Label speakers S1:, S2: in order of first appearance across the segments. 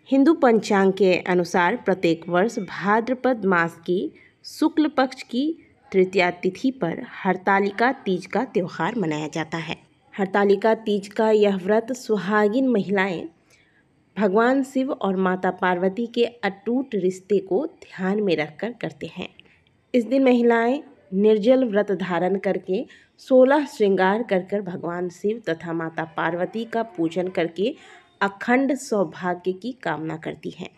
S1: हिंदू पंचांग के अनुसार प्रत्येक वर्ष भाद्रपद मास की शुक्ल पक्ष की तृतीया तिथि पर हरतालिका तीज का त्यौहार मनाया जाता है। हरतालिका तीज का यह व्रत सुहागिन महिलाएं भगवान शिव और माता पार्वती के अटूट रिश्ते को ध्यान में रखकर करते हैं। इस दिन महिलाएं निर्जल व्रत धारण करके 16 श्रृंगार कर भगवान शिव तथा माता पार्वती का पूजन करके अखंड सौभाग्य की कामना करती हैं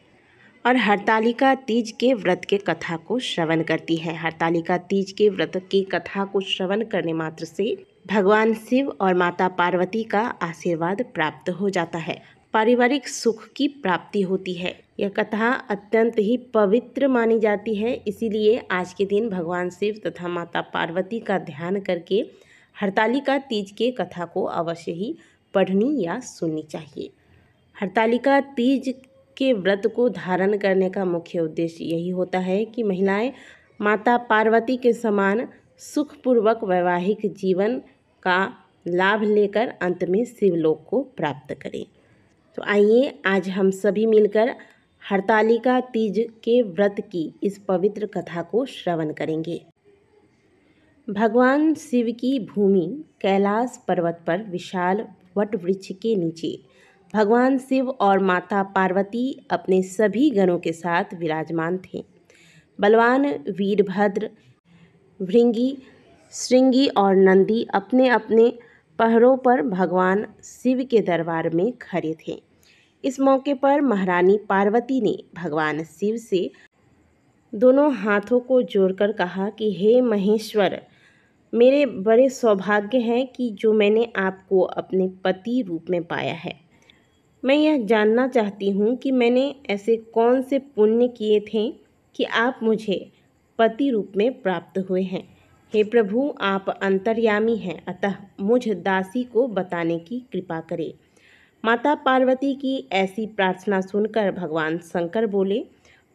S1: और हरतालिका तीज के व्रत के कथा को श्रवण करती है। हरतालिका तीज के व्रत की कथा को श्रवण करने मात्र से भगवान शिव और माता पार्वती का आशीर्वाद प्राप्त हो जाता है, पारिवारिक सुख की प्राप्ति होती है। यह कथा अत्यंत ही पवित्र मानी जाती है, इसीलिए आज के दिन भगवान शिव तथा माता पार्वती का ध्यान करके हरतालिका तीज के कथा को अवश्य ही पढ़नी या सुननी चाहिए। हरतालिका तीज के व्रत को धारण करने का मुख्य उद्देश्य यही होता है कि महिलाएं माता पार्वती के समान सुखपूर्वक वैवाहिक जीवन का लाभ लेकर अंत में शिवलोक को प्राप्त करें। तो आइए आज हम सभी मिलकर हरतालिका तीज के व्रत की इस पवित्र कथा को श्रवण करेंगे। भगवान शिव की भूमि कैलाश पर्वत पर विशाल वट वृक्ष के नीचे भगवान शिव और माता पार्वती अपने सभी गणों के साथ विराजमान थे। बलवान वीरभद्र, भृंगी, श्रृंगी और नंदी अपने अपने पहरों पर भगवान शिव के दरबार में खड़े थे। इस मौके पर महारानी पार्वती ने भगवान शिव से दोनों हाथों को जोड़कर कहा कि हे महेश्वर, मेरे बड़े सौभाग्य है कि जो मैंने आपको अपने पति रूप में पाया है। मैं यह जानना चाहती हूँ कि मैंने ऐसे कौन से पुण्य किए थे कि आप मुझे पति रूप में प्राप्त हुए हैं। हे प्रभु, आप अंतर्यामी हैं, अतः मुझ दासी को बताने की कृपा करें। माता पार्वती की ऐसी प्रार्थना सुनकर भगवान शंकर बोले,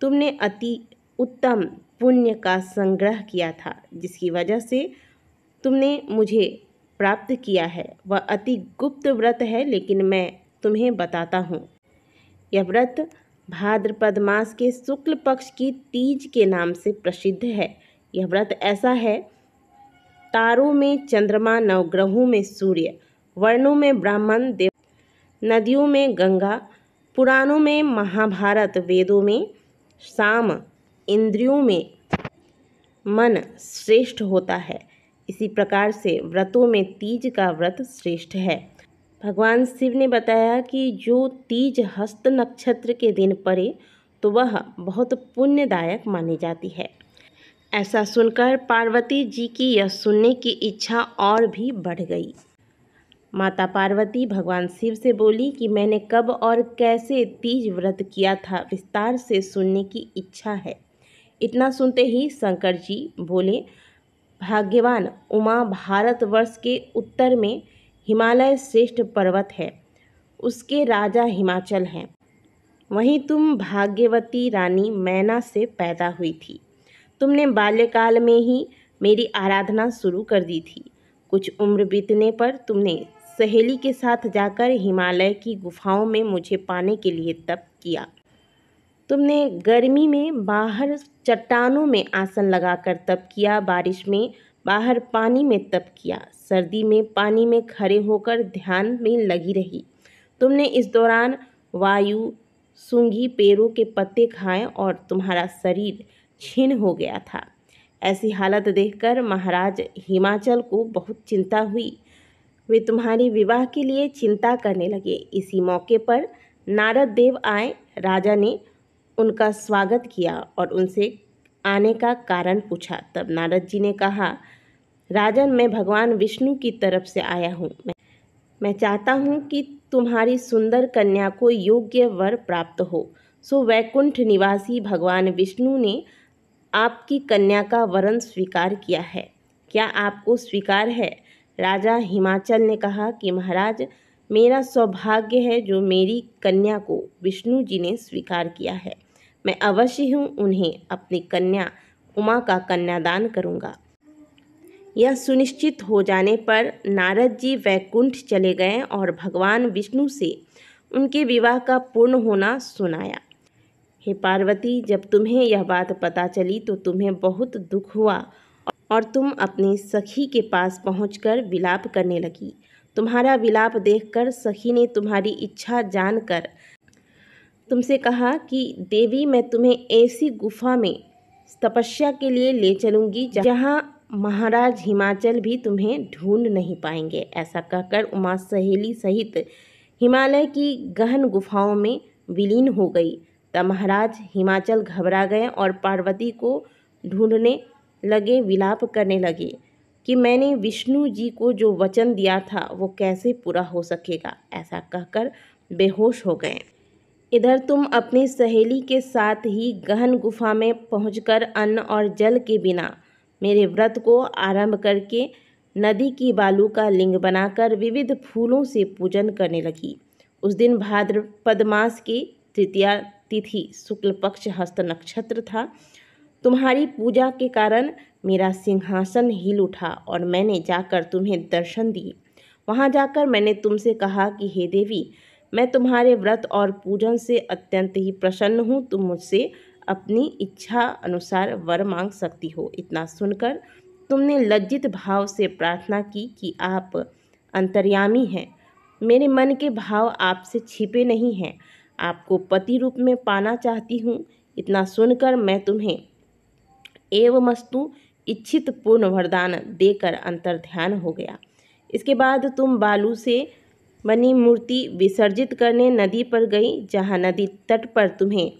S1: तुमने अति उत्तम पुण्य का संग्रह किया था, जिसकी वजह से तुमने मुझे प्राप्त किया है। वह अति गुप्त व्रत है, लेकिन मैं तुम्हें बताता हूँ। यह व्रत भाद्रपद मास के शुक्ल पक्ष की तीज के नाम से प्रसिद्ध है। यह व्रत ऐसा है, तारों में चंद्रमा, नवग्रहों में सूर्य, वर्णों में ब्राह्मण, देव, नदियों में गंगा, पुराणों में महाभारत, वेदों में साम, इंद्रियों में मन श्रेष्ठ होता है। इसी प्रकार से व्रतों में तीज का व्रत श्रेष्ठ है। भगवान शिव ने बताया कि जो तीज हस्त नक्षत्र के दिन पड़े तो वह बहुत पुण्यदायक मानी जाती है। ऐसा सुनकर पार्वती जी की यह सुनने की इच्छा और भी बढ़ गई। माता पार्वती भगवान शिव से बोली कि मैंने कब और कैसे तीज व्रत किया था, विस्तार से सुनने की इच्छा है। इतना सुनते ही शंकर जी बोले, भाग्यवान उमा भारतवर्ष के उत्तर में हिमालय श्रेष्ठ पर्वत है, उसके राजा हिमाचल हैं। वहीं तुम भाग्यवती रानी मैना से पैदा हुई थी। तुमने बाल्यकाल में ही मेरी आराधना शुरू कर दी थी। कुछ उम्र बीतने पर तुमने सहेली के साथ जाकर हिमालय की गुफाओं में मुझे पाने के लिए तप किया। तुमने गर्मी में बाहर चट्टानों में आसन लगाकर तप किया, बारिश में बाहर पानी में तप किया, सर्दी में पानी में खड़े होकर ध्यान में लगी रही। तुमने इस दौरान वायु सूंघी, पेड़ों के पत्ते खाए और तुम्हारा शरीर क्षीण हो गया था। ऐसी हालत देखकर महाराज हिमाचल को बहुत चिंता हुई। वे तुम्हारी विवाह के लिए चिंता करने लगे। इसी मौके पर नारद देव आए। राजा ने उनका स्वागत किया और उनसे आने का कारण पूछा। तब नारद जी ने कहा, राजन, मैं भगवान विष्णु की तरफ से आया हूँ। मैं चाहता हूँ कि तुम्हारी सुंदर कन्या को योग्य वर प्राप्त हो। सो वैकुंठ निवासी भगवान विष्णु ने आपकी कन्या का वरण स्वीकार किया है। क्या आपको स्वीकार है? राजा हिमाचल ने कहा कि महाराज, मेरा सौभाग्य है जो मेरी कन्या को विष्णु जी ने स्वीकार किया है। मैं अवश्य ही उन्हें अपनी कन्या उमा का कन्यादान करूँगा। यह सुनिश्चित हो जाने पर नारद जी वैकुंठ चले गए और भगवान विष्णु से उनके विवाह का पूर्ण होना सुनाया। हे पार्वती, जब तुम्हें यह बात पता चली तो तुम्हें बहुत दुख हुआ और तुम अपनी सखी के पास पहुंचकर विलाप करने लगी। तुम्हारा विलाप देखकर सखी ने तुम्हारी इच्छा जानकर तुमसे कहा कि देवी, मैं तुम्हें ऐसी गुफा में तपस्या के लिए ले चलूंगी जहाँ महाराज हिमाचल भी तुम्हें ढूंढ नहीं पाएंगे। ऐसा कहकर उमा सहेली सहित हिमालय की गहन गुफाओं में विलीन हो गई। तब महाराज हिमाचल घबरा गए और पार्वती को ढूंढने लगे, विलाप करने लगे कि मैंने विष्णु जी को जो वचन दिया था वो कैसे पूरा हो सकेगा। ऐसा कहकर बेहोश हो गए। इधर तुम अपनी सहेली के साथ ही गहन गुफा में पहुंचकर अन्न और जल के बिना मेरे व्रत को आरंभ करके नदी की बालू का लिंग बनाकर विविध फूलों से पूजन करने लगी। उस दिन भाद्रपद मास की तृतीया तिथि शुक्ल पक्ष हस्त नक्षत्र था। तुम्हारी पूजा के कारण मेरा सिंहासन हिल उठा और मैंने जाकर तुम्हें दर्शन दिए। वहां जाकर मैंने तुमसे कहा कि हे देवी, मैं तुम्हारे व्रत और पूजन से अत्यंत ही प्रसन्न हूँ। तुम मुझसे अपनी इच्छा अनुसार वर मांग सकती हो। इतना सुनकर तुमने लज्जित भाव से प्रार्थना की कि आप अंतर्यामी हैं, मेरे मन के भाव आपसे छिपे नहीं हैं, आपको पति रूप में पाना चाहती हूँ। इतना सुनकर मैं तुम्हें एवमस्तु इच्छित पूर्ण वरदान देकर अंतर्ध्यान हो गया। इसके बाद तुम बालू से बनी मूर्ति विसर्जित करने नदी पर गई, जहाँ नदी तट पर तुम्हें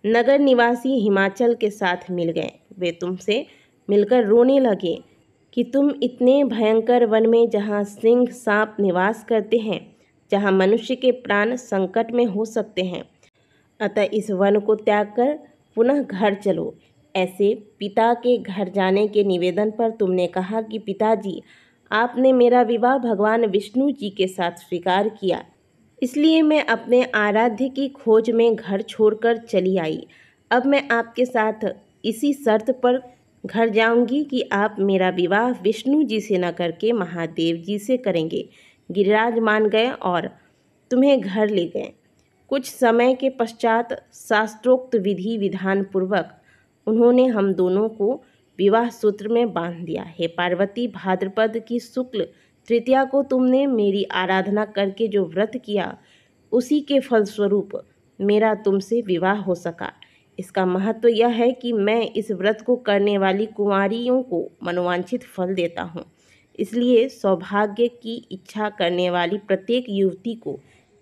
S1: नगर निवासी हिमाचल के साथ मिल गए। वे तुमसे मिलकर रोने लगे कि तुम इतने भयंकर वन में, जहाँ सिंह सांप निवास करते हैं, जहाँ मनुष्य के प्राण संकट में हो सकते हैं, अतः इस वन को त्याग कर पुनः घर चलो। ऐसे पिता के घर जाने के निवेदन पर तुमने कहा कि पिताजी, आपने मेरा विवाह भगवान विष्णु जी के साथ स्वीकार किया, इसलिए मैं अपने आराध्य की खोज में घर छोड़कर चली आई। अब मैं आपके साथ इसी शर्त पर घर जाऊंगी कि आप मेरा विवाह विष्णु जी से न करके महादेव जी से करेंगे। गिरिराज मान गए और तुम्हें घर ले गए। कुछ समय के पश्चात शास्त्रोक्त विधि विधान पूर्वक उन्होंने हम दोनों को विवाह सूत्र में बांध दिया। हे पार्वती, भाद्रपद की शुक्ल तृतीया को तुमने मेरी आराधना करके जो व्रत किया, उसी के फलस्वरूप मेरा तुमसे विवाह हो सका। इसका महत्व यह है कि मैं इस व्रत को करने वाली कुंवारियों को मनोवांछित फल देता हूँ। इसलिए सौभाग्य की इच्छा करने वाली प्रत्येक युवती को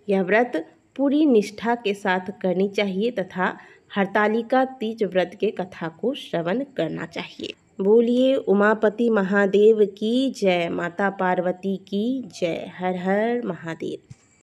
S1: यह व्रत पूरी निष्ठा के साथ करनी चाहिए तथा हरतालिका तीज व्रत के कथा को श्रवण करना चाहिए। बोलिए उमापति महादेव की जय, माता पार्वती की जय। हर हर महादेव।